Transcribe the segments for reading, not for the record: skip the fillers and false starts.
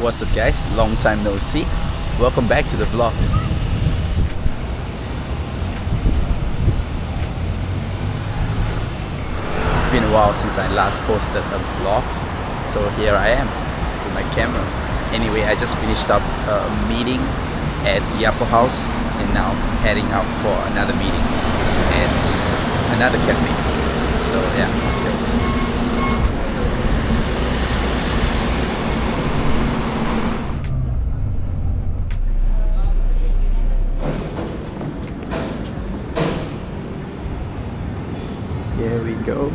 What's up guys, long time no see. Welcome back to the vlogs. It's been a while since I last posted a vlog, so here I am with my camera. Anyway, I just finished up a meeting at the Upper House and now heading out for another meeting at another cafe. So yeah, let's go. Here we go.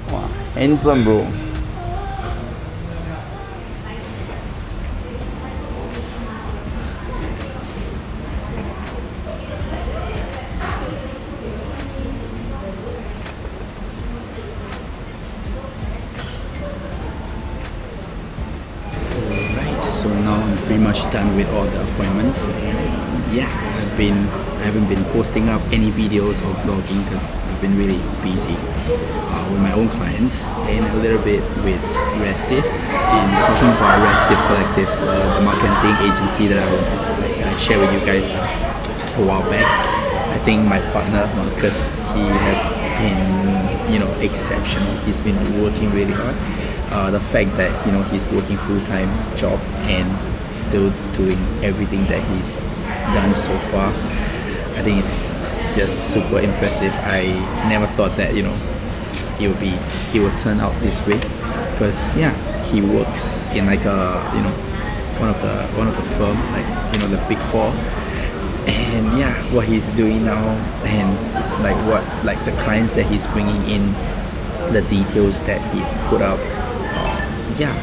Wow, handsome bro. So now I'm pretty much done with all the appointments. Yeah, I haven't been posting up any videos or vlogging because I've been really busy with my own clients and a little bit with Restive. And talking about Restive Collective, the marketing agency that I shared with you guys a while back. I think my partner Marcus, he has been exceptional. He's been working really hard. The fact that he's working full-time job and still doing everything that he's done so far, I think it's just super impressive. I never thought that it would turn out this way, because yeah, he works in like a one of the firm, like the big four, and yeah, what he's doing now and like the clients that he's bringing in, the details that he put up. Yeah,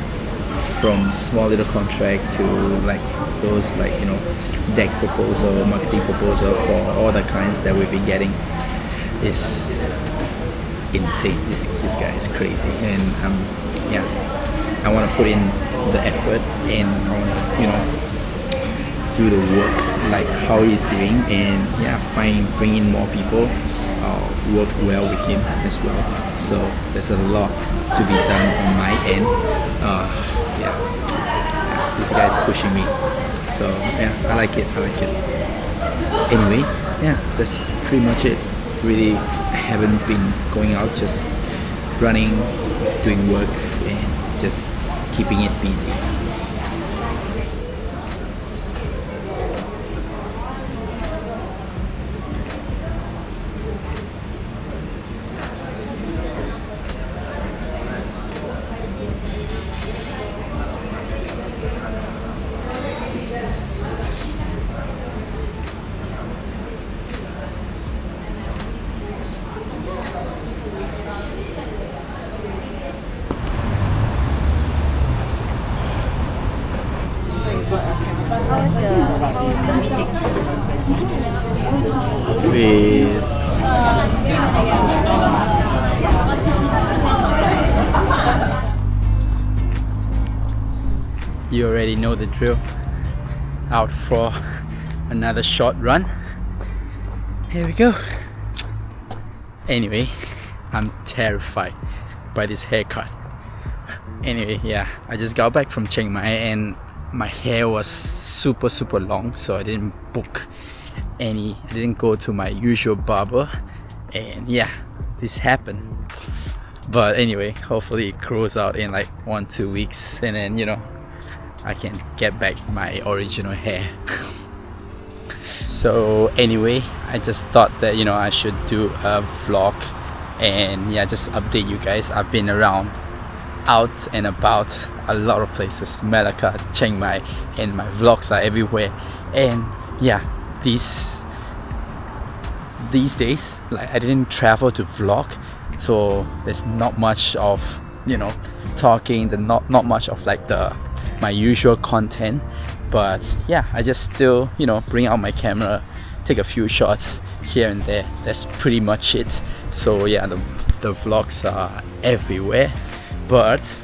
from small little contract to like those deck proposal, marketing proposal for all the clients that we've been getting is insane. This guy is crazy, and I want to put in the effort and I want to do the work like how he's doing, and bring in more people, work well with him as well. So there's a lot to be done on my end. This guy's pushing me, so yeah, I like it. Anyway, yeah, that's pretty much it. Really haven't been going out, just running, doing work, and just keeping it busy. How was the meeting? Please. You already know the drill. Out for another short run. Here we go. Anyway, I'm terrified by this haircut. Anyway, yeah, I just got back from Chiang Mai and my hair was super long, so I didn't go to my usual barber, and yeah, this happened. But anyway, hopefully it grows out in like 1-2 weeks, and then I can get back my original hair. So anyway, I just thought that I should do a vlog and yeah, just update you guys. I've been around, out and about a lot of places, Malacca, Chiang Mai, and my vlogs are everywhere. And yeah, these days, like, I didn't travel to vlog, so there's not much of talking, not much of like my usual content. But yeah, I just still bring out my camera, take a few shots here and there. That's pretty much it. So yeah, the vlogs are everywhere, but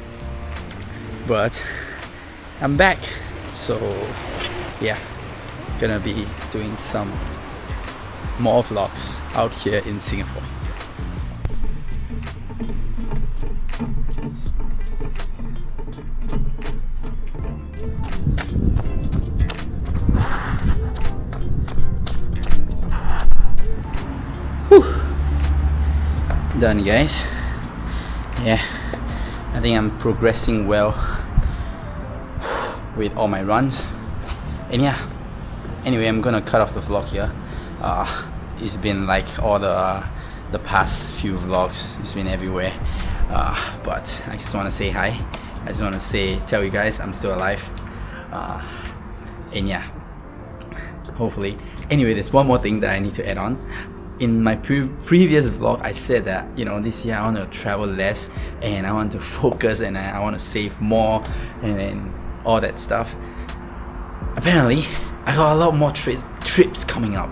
I'm back. So yeah, gonna be doing some more vlogs out here in Singapore. Done, guys. Yeah, I think I'm progressing well with all my runs, and yeah, anyway, I'm gonna cut off the vlog here. It's been like all the past few vlogs, it's been everywhere, but I just want to say hi. I just want to tell you guys I'm still alive, and yeah, hopefully. Anyway, there's one more thing that I need to add on. In my previous vlog, I said that, you know, this year I want to travel less and I want to focus and I want to save more and all that stuff. Apparently, I got a lot more trips coming up.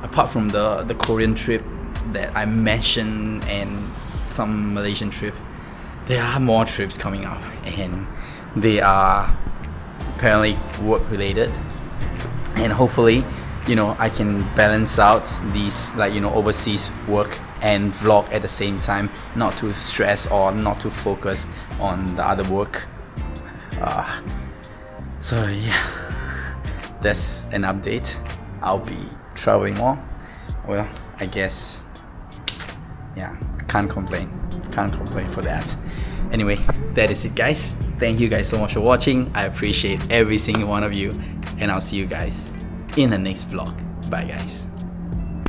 Apart from the Korean trip that I mentioned and some Malaysian trip, there are more trips coming up, and they are apparently work related, and hopefully, you know, I can balance out these, like, you know, overseas work and vlog at the same time, not to stress or not to focus on the other work. So yeah, that's an update. I'll be traveling more. Well, I guess, yeah, can't complain for that. Anyway, that is it, guys. Thank you guys so much for watching. I appreciate every single one of you, and I'll see you guys in the next vlog. Bye, guys.